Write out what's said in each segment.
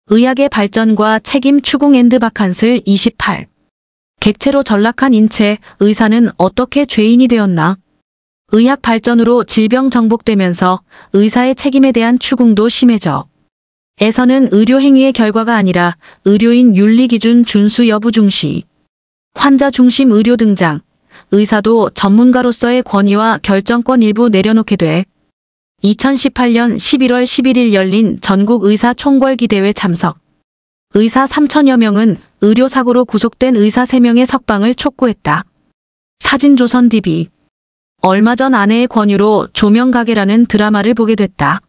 의학의 발전과 책임 추궁 앤드 바칸슬 28. 객체로 전락한 인체, 의사는 어떻게 죄인이 되었나? 의학 발전으로 질병 정복되면서 의사의 책임에 대한 추궁도 심해져. 에서는 의료 행위의 결과가 아니라 의료인 윤리 기준 준수 여부 중시. 환자 중심 의료 등장. 의사도 전문가로서의 권위와 결정권 일부 내려놓게 돼. 2018년 11월 11일 열린 전국 의사 총궐기대회 참석. 의사 3천여 명은 의료사고로 구속된 의사 3명의 석방을 촉구했다. 사진조선 DB. 얼마 전 아내의 권유로 조명가게라는 드라마를 보게 됐다.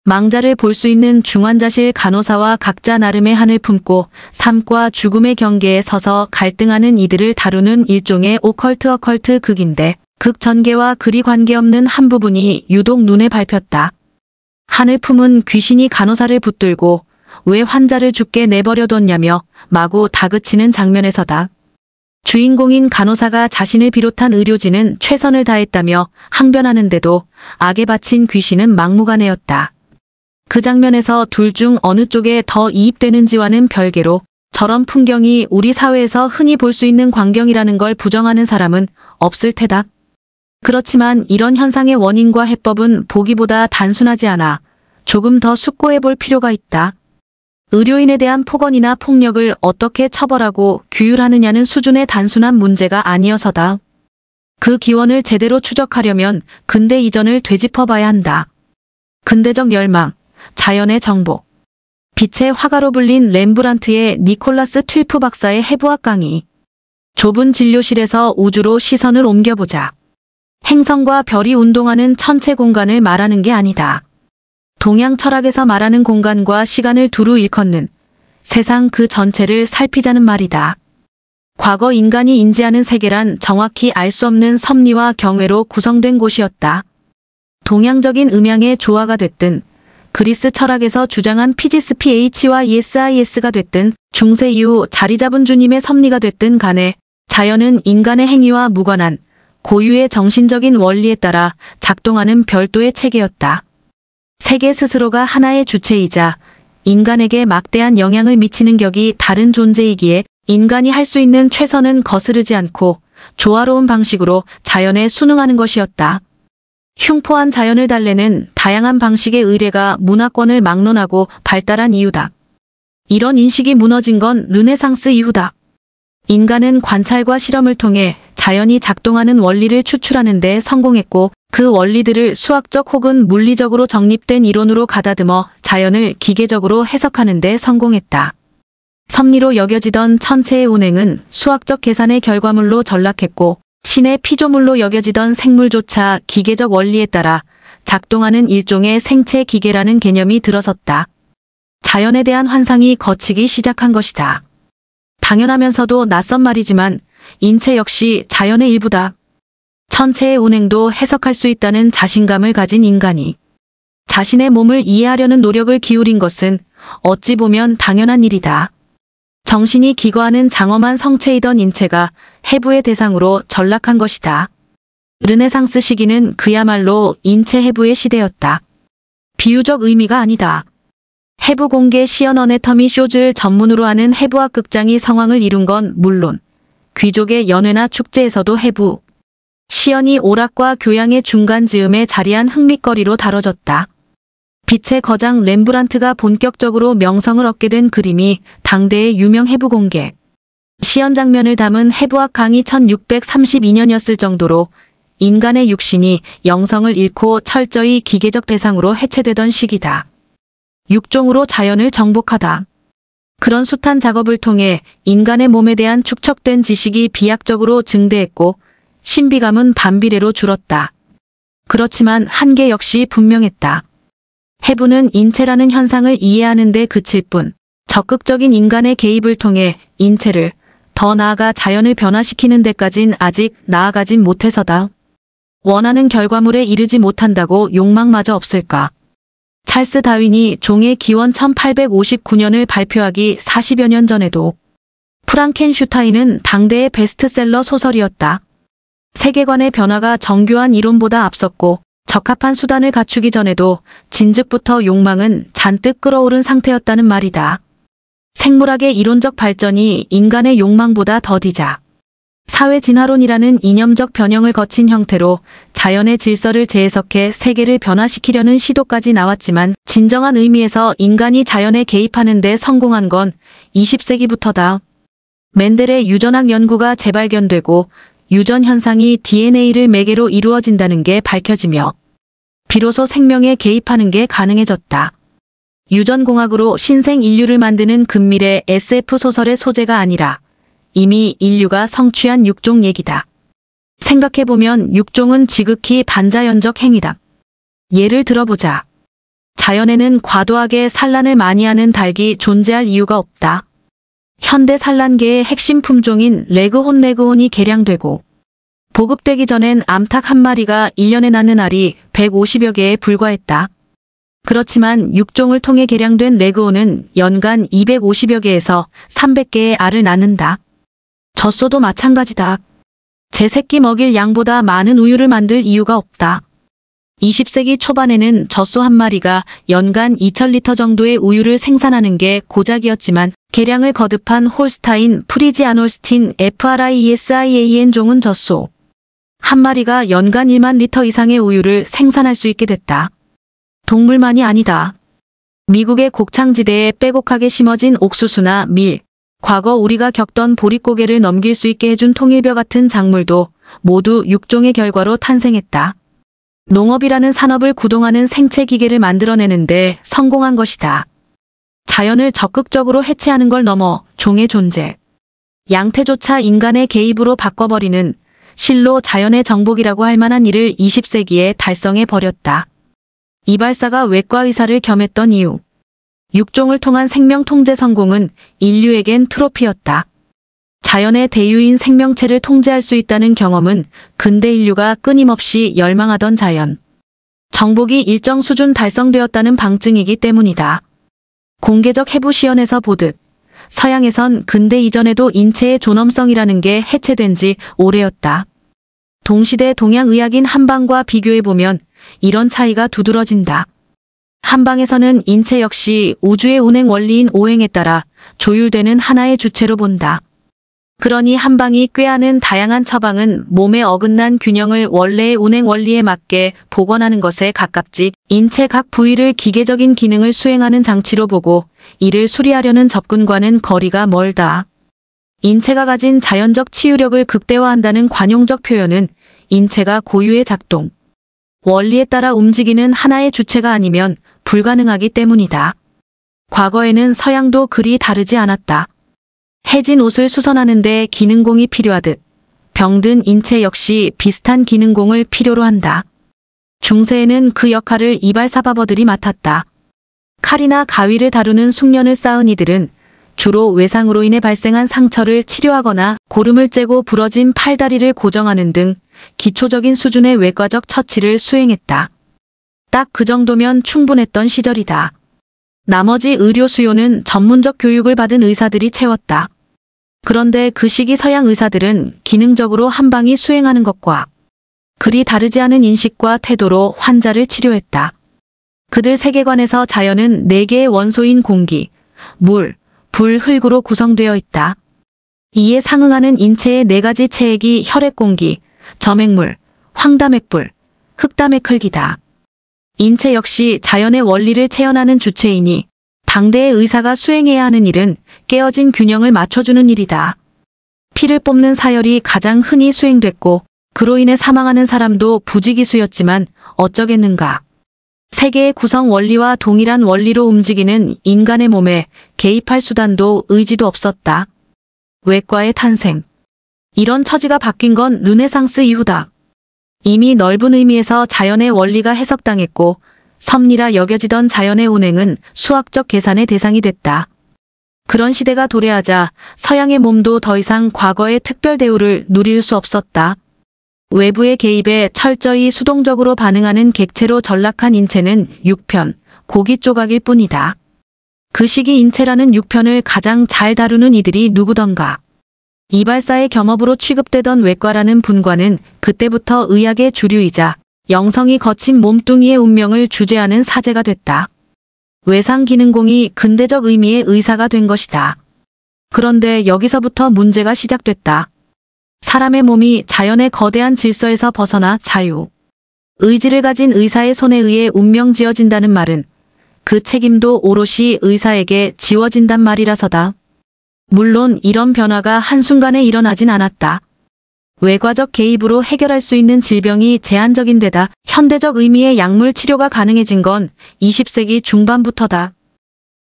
망자를 볼 수 있는 중환자실 간호사와 각자 나름의 한을 품고 삶과 죽음의 경계에 서서 갈등하는 이들을 다루는 일종의 오컬트 극인데 극 전개와 그리 관계없는 한 부분이 유독 눈에 밟혔다. 한을 품은 귀신이 간호사를 붙들고 왜 환자를 죽게 내버려뒀냐며 마구 다그치는 장면에서다. 주인공인 간호사가 자신을 비롯한 의료진은 최선을 다했다며 항변하는데도 악에 바친 귀신은 막무가내였다. 그 장면에서 둘 중 어느 쪽에 더 이입되는지와는 별개로 저런 풍경이 우리 사회에서 흔히 볼 수 있는 광경이라는 걸 부정하는 사람은 없을 테다. 그렇지만 이런 현상의 원인과 해법은 보기보다 단순하지 않아 조금 더 숙고해 볼 필요가 있다. 의료인에 대한 폭언이나 폭력을 어떻게 처벌하고 규율하느냐는 수준의 단순한 문제가 아니어서다. 그 기원을 제대로 추적하려면 근대 이전을 되짚어봐야 한다. 근대적 멸망, 자연의 정복. 빛의 화가로 불린 렘브란트의 니콜라스 튠프 박사의 해부학 강의. 좁은 진료실에서 우주로 시선을 옮겨보자. 행성과 별이 운동하는 천체 공간을 말하는 게 아니다. 동양 철학에서 말하는 공간과 시간을 두루 일컫는 세상 그 전체를 살피자는 말이다. 과거 인간이 인지하는 세계란 정확히 알 수 없는 섭리와 경외로 구성된 곳이었다. 동양적인 음양의 조화가 됐든 그리스 철학에서 주장한 피지스 PH와 ESIS가 됐든 중세 이후 자리 잡은 주님의 섭리가 됐든 간에 자연은 인간의 행위와 무관한 고유의 정신적인 원리에 따라 작동하는 별도의 체계였다. 세계 스스로가 하나의 주체이자 인간에게 막대한 영향을 미치는 격이 다른 존재이기에 인간이 할 수 있는 최선은 거스르지 않고 조화로운 방식으로 자연에 순응하는 것이었다. 흉포한 자연을 달래는 다양한 방식의 의례가 문화권을 막론하고 발달한 이유다. 이런 인식이 무너진 건 르네상스 이후다. 인간은 관찰과 실험을 통해 자연이 작동하는 원리를 추출하는 데 성공했고 그 원리들을 수학적 혹은 물리적으로 정립된 이론으로 가다듬어 자연을 기계적으로 해석하는 데 성공했다. 섭리로 여겨지던 천체의 운행은 수학적 계산의 결과물로 전락했고 신의 피조물로 여겨지던 생물조차 기계적 원리에 따라 작동하는 일종의 생체 기계라는 개념이 들어섰다. 자연에 대한 환상이 걷히기 시작한 것이다. 당연하면서도 낯선 말이지만 인체 역시 자연의 일부다. 천체의 운행도 해석할 수 있다는 자신감을 가진 인간이 자신의 몸을 이해하려는 노력을 기울인 것은 어찌 보면 당연한 일이다. 정신이 기거하는 장엄한 성체이던 인체가 해부의 대상으로 전락한 것이다. 르네상스 시기는 그야말로 인체 해부의 시대였다. 비유적 의미가 아니다. 해부 공개 시연 어네터미 쇼즈를 전문으로 하는 해부학 극장이 성황을 이룬 건 물론 귀족의 연회나 축제에서도 해부 시연이 오락과 교양의 중간 즈음에 자리한 흥미거리로 다뤄졌다. 빛의 거장 렘브란트가 본격적으로 명성을 얻게 된 그림이 당대의 유명 해부 공개 시연 장면을 담은 해부학 강의 1632년이었을 정도로 인간의 육신이 영성을 잃고 철저히 기계적 대상으로 해체되던 시기다. 육종으로 자연을 정복하다. 그런 숱한 작업을 통해 인간의 몸에 대한 축적된 지식이 비약적으로 증대했고 신비감은 반비례로 줄었다. 그렇지만 한계 역시 분명했다. 해부는 인체라는 현상을 이해하는 데 그칠 뿐 적극적인 인간의 개입을 통해 인체를 더 나아가 자연을 변화시키는 데까진 아직 나아가진 못해서다. 원하는 결과물에 이르지 못한다고 욕망마저 없을까. 찰스 다윈이 종의 기원 1859년을 발표하기 40여 년 전에도 프랑켄슈타인은 당대의 베스트셀러 소설이었다. 세계관의 변화가 정교한 이론보다 앞섰고 적합한 수단을 갖추기 전에도 진즉부터 욕망은 잔뜩 끓어오른 상태였다는 말이다. 생물학의 이론적 발전이 인간의 욕망보다 더디자 사회 진화론이라는 이념적 변형을 거친 형태로 자연의 질서를 재해석해 세계를 변화시키려는 시도까지 나왔지만 진정한 의미에서 인간이 자연에 개입하는 데 성공한 건 20세기부터다. 멘델의 유전학 연구가 재발견되고 유전 현상이 DNA를 매개로 이루어진다는 게 밝혀지며 비로소 생명에 개입하는 게 가능해졌다. 유전공학으로 신생 인류를 만드는 근미래 SF 소설의 소재가 아니라 이미 인류가 성취한 육종 얘기다. 생각해보면 육종은 지극히 반자연적 행위다. 예를 들어보자. 자연에는 과도하게 산란을 많이 하는 닭이 존재할 이유가 없다. 현대 산란계의 핵심 품종인 레그혼이 개량되고 보급되기 전엔 암탉 한 마리가 1년에 낳는 알이 150여 개에 불과했다. 그렇지만 육종을 통해 개량된 레그혼은 연간 250여 개에서 300개의 알을 낳는다. 젖소도 마찬가지다. 제 새끼 먹일 양보다 많은 우유를 만들 이유가 없다. 20세기 초반에는 젖소 한 마리가 연간 2000리터 정도의 우유를 생산하는 게 고작이었지만 개량을 거듭한 홀스타인 프리지안 홀스틴 FRIESIAN 종은 젖소 한 마리가 연간 1만 리터 이상의 우유를 생산할 수 있게 됐다. 동물만이 아니다. 미국의 곡창지대에 빼곡하게 심어진 옥수수나 밀, 과거 우리가 겪던 보릿고개를 넘길 수 있게 해준 통일벼 같은 작물도 모두 육종의 결과로 탄생했다. 농업이라는 산업을 구동하는 생체 기계를 만들어내는데 성공한 것이다. 자연을 적극적으로 해체하는 걸 넘어 종의 존재, 양태조차 인간의 개입으로 바꿔버리는 실로 자연의 정복이라고 할 만한 일을 20세기에 달성해버렸다. 이발사가 외과 의사를 겸했던 이유. 육종을 통한 생명 통제 성공은 인류에겐 트로피였다. 자연의 대유인 생명체를 통제할 수 있다는 경험은 근대 인류가 끊임없이 열망하던 자연 정복이 일정 수준 달성되었다는 방증이기 때문이다. 공개적 해부 시연에서 보듯 서양에선 근대 이전에도 인체의 존엄성이라는 게 해체된 지 오래였다. 동시대 동양의학인 한방과 비교해보면 이런 차이가 두드러진다. 한방에서는 인체 역시 우주의 운행 원리인 오행에 따라 조율되는 하나의 주체로 본다. 그러니 한방이 꾀하는 다양한 처방은 몸에 어긋난 균형을 원래의 운행 원리에 맞게 복원하는 것에 가깝지 인체 각 부위를 기계적인 기능을 수행하는 장치로 보고 이를 수리하려는 접근과는 거리가 멀다. 인체가 가진 자연적 치유력을 극대화한다는 관용적 표현은 인체가 고유의 작동, 원리에 따라 움직이는 하나의 주체가 아니면 불가능하기 때문이다. 과거에는 서양도 그리 다르지 않았다. 해진 옷을 수선하는데 기능공이 필요하듯 병든 인체 역시 비슷한 기능공을 필요로 한다. 중세에는 그 역할을 이발사바버들이 맡았다. 칼이나 가위를 다루는 숙련을 쌓은 이들은 주로 외상으로 인해 발생한 상처를 치료하거나 고름을 째고 부러진 팔다리를 고정하는 등 기초적인 수준의 외과적 처치를 수행했다. 딱 그 정도면 충분했던 시절이다. 나머지 의료 수요는 전문적 교육을 받은 의사들이 채웠다. 그런데 그 시기 서양 의사들은 기능적으로 한방이 수행하는 것과 그리 다르지 않은 인식과 태도로 환자를 치료했다. 그들 세계관에서 자연은 4개의 원소인 공기, 물, 불, 흙으로 구성되어 있다. 이에 상응하는 인체의 4가지 체액이 혈액공기, 점액물, 황담액불, 흙담액흙이다. 인체 역시 자연의 원리를 체현하는 주체이니 당대의 의사가 수행해야 하는 일은 깨어진 균형을 맞춰주는 일이다. 피를 뽑는 사열이 가장 흔히 수행됐고 그로 인해 사망하는 사람도 부지기수였지만 어쩌겠는가. 세계의 구성 원리와 동일한 원리로 움직이는 인간의 몸에 개입할 수단도 의지도 없었다. 외과의 탄생. 이런 처지가 바뀐 건 르네상스 이후다. 이미 넓은 의미에서 자연의 원리가 해석당했고 섭리라 여겨지던 자연의 운행은 수학적 계산의 대상이 됐다. 그런 시대가 도래하자 서양의 몸도 더 이상 과거의 특별 대우를 누릴 수 없었다. 외부의 개입에 철저히 수동적으로 반응하는 객체로 전락한 인체는 육편, 고기 조각일 뿐이다. 그 시기 인체라는 육편을 가장 잘 다루는 이들이 누구던가. 이발사의 겸업으로 취급되던 외과라는 분과는 그때부터 의학의 주류이자 영성이 거친 몸뚱이의 운명을 주재하는 사제가 됐다. 외상기능공이 근대적 의미의 의사가 된 것이다. 그런데 여기서부터 문제가 시작됐다. 사람의 몸이 자연의 거대한 질서에서 벗어나 자유, 의지를 가진 의사의 손에 의해 운명 지어진다는 말은 그 책임도 오롯이 의사에게 지워진단 말이라서다. 물론 이런 변화가 한순간에 일어나진 않았다. 외과적 개입으로 해결할 수 있는 질병이 제한적인 데다 현대적 의미의 약물 치료가 가능해진 건 20세기 중반부터다.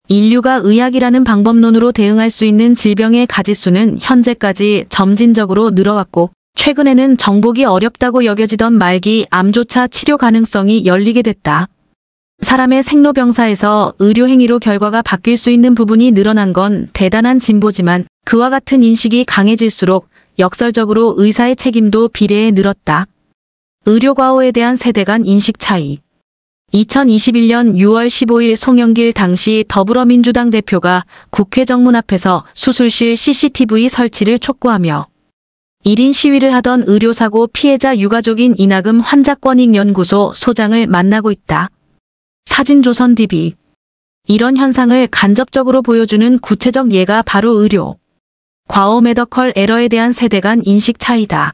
인류가 의학이라는 방법론으로 대응할 수 있는 질병의 가지수는 현재까지 점진적으로 늘어왔고, 최근에는 정복이 어렵다고 여겨지던 말기 암조차 치료 가능성이 열리게 됐다. 사람의 생로병사에서 의료행위로 결과가 바뀔 수 있는 부분이 늘어난 건 대단한 진보지만, 그와 같은 인식이 강해질수록 역설적으로 의사의 책임도 비례해 늘었다. 의료과오에 대한 세대 간 인식 차이. 2021년 6월 15일 송영길 당시 더불어민주당 대표가 국회 정문 앞에서 수술실 CCTV 설치를 촉구하며 1인 시위를 하던 의료사고 피해자 유가족인 이나금 환자권익연구소 소장을 만나고 있다. 사진조선TV. 이런 현상을 간접적으로 보여주는 구체적 예가 바로 의료 과오 메디컬 에러에 대한 세대 간 인식 차이다.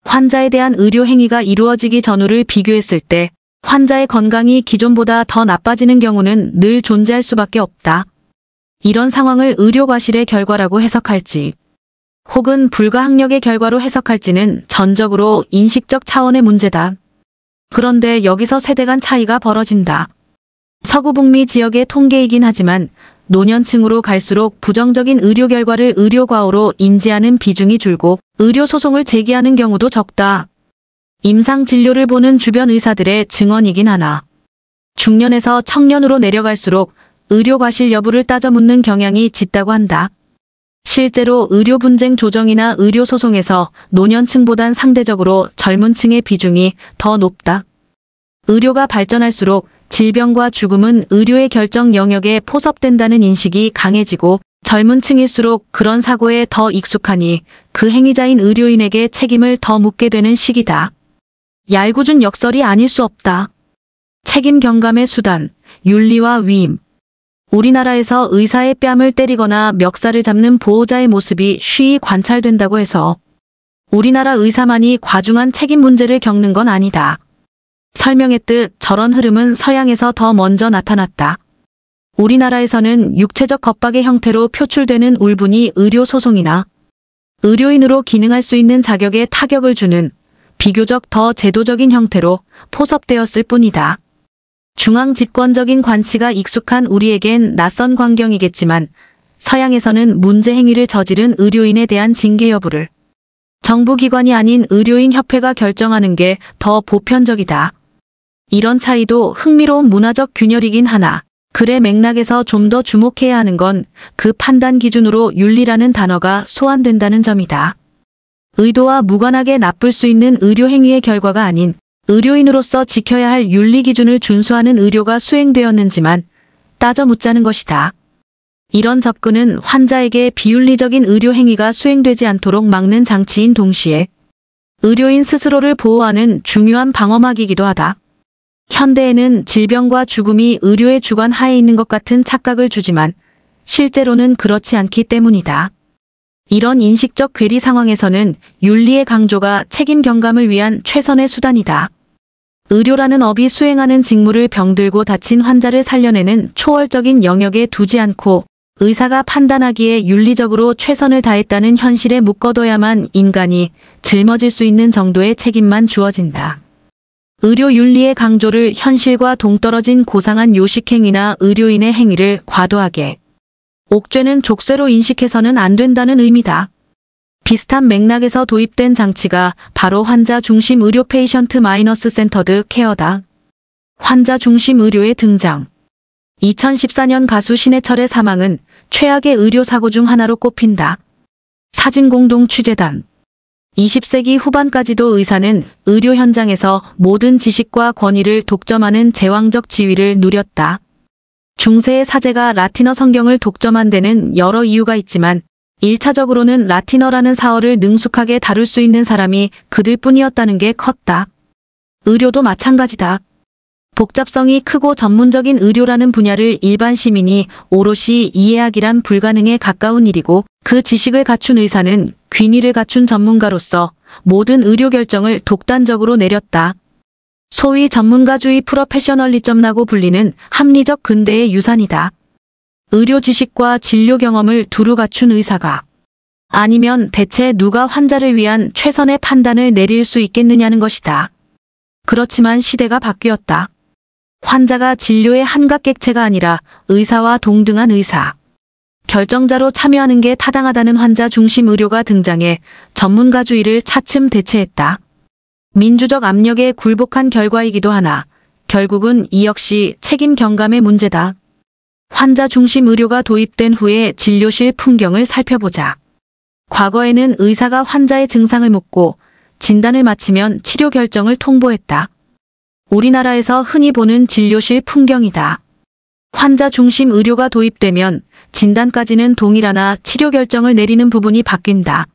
환자에 대한 의료 행위가 이루어지기 전후를 비교했을 때 환자의 건강이 기존보다 더 나빠지는 경우는 늘 존재할 수밖에 없다. 이런 상황을 의료과실의 결과라고 해석할지, 혹은 불가항력의 결과로 해석할지는 전적으로 인식적 차원의 문제다. 그런데 여기서 세대 간 차이가 벌어진다. 서구 북미 지역의 통계이긴 하지만 노년층으로 갈수록 부정적인 의료 결과를 의료과오로 인지하는 비중이 줄고 의료소송을 제기하는 경우도 적다. 임상 진료를 보는 주변 의사들의 증언이긴 하나, 중년에서 청년으로 내려갈수록 의료과실 여부를 따져 묻는 경향이 짙다고 한다. 실제로 의료 분쟁 조정이나 의료소송에서 노년층보단 상대적으로 젊은 층의 비중이 더 높다. 의료가 발전할수록 질병과 죽음은 의료의 결정 영역에 포섭된다는 인식이 강해지고 젊은 층일수록 그런 사고에 더 익숙하니 그 행위자인 의료인에게 책임을 더 묻게 되는 시기다. 얄궂은 역설이 아닐 수 없다. 책임 경감의 수단, 윤리와 위임. 우리나라에서 의사의 뺨을 때리거나 멱살을 잡는 보호자의 모습이 쉬이 관찰된다고 해서 우리나라 의사만이 과중한 책임 문제를 겪는 건 아니다. 설명했듯 저런 흐름은 서양에서 더 먼저 나타났다. 우리나라에서는 육체적 겁박의 형태로 표출되는 울분이 의료소송이나 의료인으로 기능할 수 있는 자격에 타격을 주는 비교적 더 제도적인 형태로 포섭되었을 뿐이다. 중앙 집권적인 관치가 익숙한 우리에겐 낯선 광경이겠지만 서양에서는 문제 행위를 저지른 의료인에 대한 징계 여부를 정부기관이 아닌 의료인 협회가 결정하는 게 더 보편적이다. 이런 차이도 흥미로운 문화적 균열이긴 하나 글의 맥락에서 좀 더 주목해야 하는 건 그 판단 기준으로 윤리라는 단어가 소환된다는 점이다. 의도와 무관하게 나쁠 수 있는 의료 행위의 결과가 아닌 의료인으로서 지켜야 할 윤리 기준을 준수하는 의료가 수행되었는지만 따져 묻자는 것이다. 이런 접근은 환자에게 비윤리적인 의료 행위가 수행되지 않도록 막는 장치인 동시에 의료인 스스로를 보호하는 중요한 방어막이기도 하다. 현대에는 질병과 죽음이 의료의 주관 하에 있는 것 같은 착각을 주지만 실제로는 그렇지 않기 때문이다. 이런 인식적 괴리 상황에서는 윤리의 강조가 책임 경감을 위한 최선의 수단이다. 의료라는 업이 수행하는 직무를 병들고 다친 환자를 살려내는 초월적인 영역에 두지 않고 의사가 판단하기에 윤리적으로 최선을 다했다는 현실에 묶어둬야만 인간이 짊어질 수 있는 정도의 책임만 주어진다. 의료 윤리의 강조를 현실과 동떨어진 고상한 요식행위나 의료인의 행위를 과도하게 옥죄는 족쇄로 인식해서는 안 된다는 의미다. 비슷한 맥락에서 도입된 장치가 바로 환자 중심 의료 페이션트 마이너스 센터드 케어다. 환자 중심 의료의 등장. 2014년 가수 신해철의 사망은 최악의 의료 사고 중 하나로 꼽힌다. 사진공동 취재단. 20세기 후반까지도 의사는 의료 현장에서 모든 지식과 권위를 독점하는 제왕적 지위를 누렸다. 중세의 사제가 라틴어 성경을 독점한 데는 여러 이유가 있지만 1차적으로는 라틴어라는 사어를 능숙하게 다룰 수 있는 사람이 그들뿐이었다는 게 컸다. 의료도 마찬가지다. 복잡성이 크고 전문적인 의료라는 분야를 일반 시민이 오롯이 이해하기란 불가능에 가까운 일이고 그 지식을 갖춘 의사는 귀리를 갖춘 전문가로서 모든 의료 결정을 독단적으로 내렸다. 소위 전문가주의 프로페셔널리즘이라고 불리는 합리적 근대의 유산이다. 의료 지식과 진료 경험을 두루 갖춘 의사가 아니면 대체 누가 환자를 위한 최선의 판단을 내릴 수 있겠느냐는 것이다. 그렇지만 시대가 바뀌었다. 환자가 진료의 한각객체가 아니라 의사와 동등한 의사. 결정자로 참여하는 게 타당하다는 환자 중심 의료가 등장해 전문가주의를 차츰 대체했다. 민주적 압력에 굴복한 결과이기도 하나 결국은 이 역시 책임 경감의 문제다. 환자 중심 의료가 도입된 후에 진료실 풍경을 살펴보자. 과거에는 의사가 환자의 증상을 묻고 진단을 마치면 치료 결정을 통보했다. 우리나라에서 흔히 보는 진료실 풍경이다. 환자 중심 의료가 도입되면 진단까지는 동일하나 치료 결정을 내리는 부분이 바뀐다.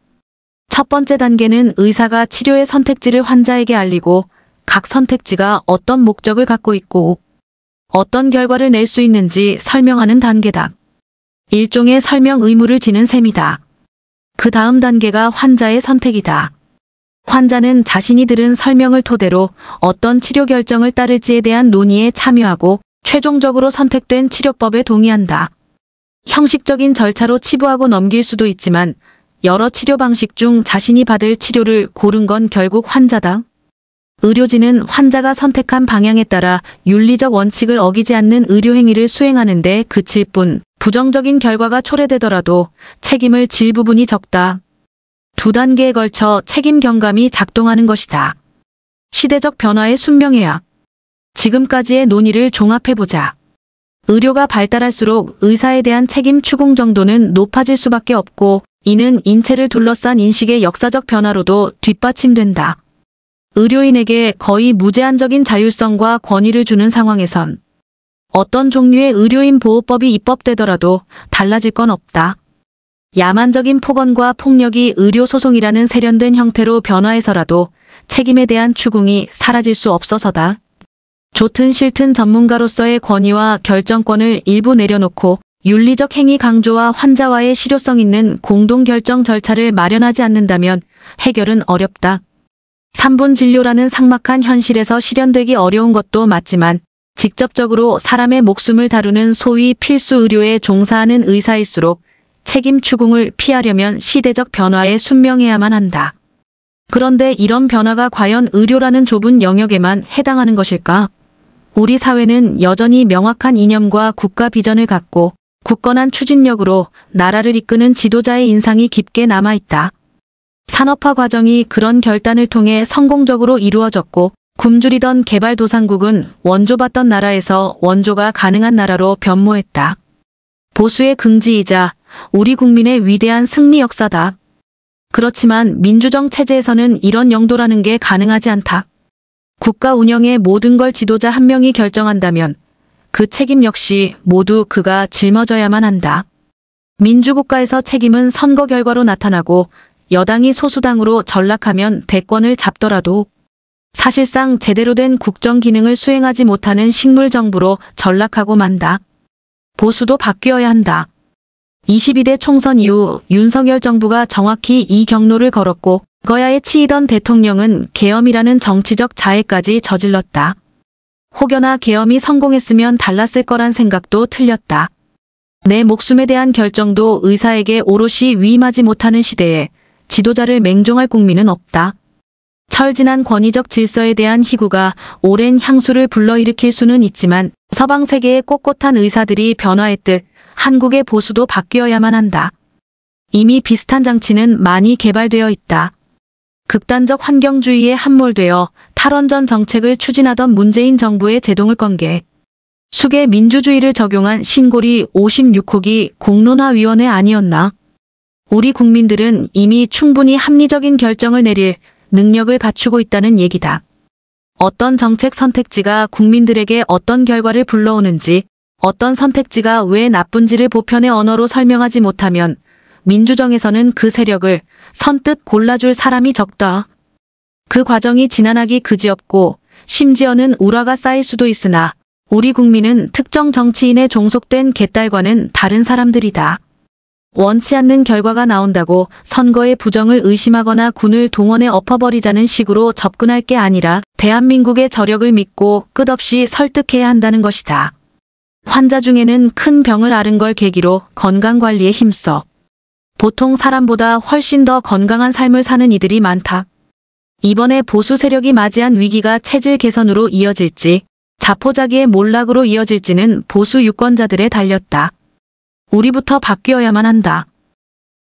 첫 번째 단계는 의사가 치료의 선택지를 환자에게 알리고 각 선택지가 어떤 목적을 갖고 있고 어떤 결과를 낼 수 있는지 설명하는 단계다. 일종의 설명 의무를 지는 셈이다. 그 다음 단계가 환자의 선택이다. 환자는 자신이 들은 설명을 토대로 어떤 치료 결정을 따를지에 대한 논의에 참여하고 최종적으로 선택된 치료법에 동의한다. 형식적인 절차로 치부하고 넘길 수도 있지만 여러 치료 방식 중 자신이 받을 치료를 고른 건 결국 환자다. 의료진은 환자가 선택한 방향에 따라 윤리적 원칙을 어기지 않는 의료 행위를 수행하는 데 그칠 뿐 부정적인 결과가 초래되더라도 책임을 질 부분이 적다. 두 단계에 걸쳐 책임 경감이 작동하는 것이다. 시대적 변화의 순명해야. 지금까지의 논의를 종합해보자. 의료가 발달할수록 의사에 대한 책임 추궁 정도는 높아질 수밖에 없고 이는 인체를 둘러싼 인식의 역사적 변화로도 뒷받침된다. 의료인에게 거의 무제한적인 자율성과 권위를 주는 상황에선 어떤 종류의 의료인 보호법이 입법되더라도 달라질 건 없다. 야만적인 폭언과 폭력이 의료소송이라는 세련된 형태로 변화해서라도 책임에 대한 추궁이 사라질 수 없어서다. 좋든 싫든 전문가로서의 권위와 결정권을 일부 내려놓고 윤리적 행위 강조와 환자와의 실효성 있는 공동결정 절차를 마련하지 않는다면 해결은 어렵다. 3분 진료라는 삭막한 현실에서 실현되기 어려운 것도 맞지만 직접적으로 사람의 목숨을 다루는 소위 필수 의료에 종사하는 의사일수록 책임 추궁을 피하려면 시대적 변화에 순명해야만 한다. 그런데 이런 변화가 과연 의료라는 좁은 영역에만 해당하는 것일까? 우리 사회는 여전히 명확한 이념과 국가 비전을 갖고 굳건한 추진력으로 나라를 이끄는 지도자의 인상이 깊게 남아있다. 산업화 과정이 그런 결단을 통해 성공적으로 이루어졌고 굶주리던 개발도상국은 원조받던 나라에서 원조가 가능한 나라로 변모했다. 보수의 긍지이자 우리 국민의 위대한 승리 역사다. 그렇지만 민주정 체제에서는 이런 영도라는 게 가능하지 않다. 국가 운영의 모든 걸 지도자 한 명이 결정한다면 그 책임 역시 모두 그가 짊어져야만 한다. 민주국가에서 책임은 선거 결과로 나타나고 여당이 소수당으로 전락하면 대권을 잡더라도 사실상 제대로 된 국정 기능을 수행하지 못하는 식물정부로 전락하고 만다. 보수도 바뀌어야 한다. 22대 총선 이후 윤석열 정부가 정확히 이 경로를 걸었고 거야에 치이던 대통령은 계엄이라는 정치적 자해까지 저질렀다. 혹여나 계엄이 성공했으면 달랐을 거란 생각도 틀렸다. 내 목숨에 대한 결정도 의사에게 오롯이 위임하지 못하는 시대에 지도자를 맹종할 국민은 없다. 철진한 권위적 질서에 대한 희구가 오랜 향수를 불러일으킬 수는 있지만 서방 세계의 꼿꼿한 의사들이 변화했듯 한국의 보수도 바뀌어야만 한다. 이미 비슷한 장치는 많이 개발되어 있다. 극단적 환경주의에 함몰되어 탈원전 정책을 추진하던 문재인 정부의 제동을 건 게 수계 민주주의를 적용한 신고리 56호기 공론화위원회 아니었나? 우리 국민들은 이미 충분히 합리적인 결정을 내릴 능력을 갖추고 있다는 얘기다. 어떤 정책 선택지가 국민들에게 어떤 결과를 불러오는지, 어떤 선택지가 왜 나쁜지를 보편의 언어로 설명하지 못하면 민주정에서는 그 세력을 선뜻 골라줄 사람이 적다. 그 과정이 지난하기 그지없고 심지어는 우라가 쌓일 수도 있으나 우리 국민은 특정 정치인에 종속된 개딸과는 다른 사람들이다. 원치 않는 결과가 나온다고 선거의 부정을 의심하거나 군을 동원해 엎어버리자는 식으로 접근할 게 아니라 대한민국의 저력을 믿고 끝없이 설득해야 한다는 것이다. 환자 중에는 큰 병을 앓은 걸 계기로 건강관리에 힘써 보통 사람보다 훨씬 더 건강한 삶을 사는 이들이 많다. 이번에 보수 세력이 맞이한 위기가 체질 개선으로 이어질지 자포자기의 몰락으로 이어질지는 보수 유권자들에 달렸다. 우리부터 바뀌어야만 한다.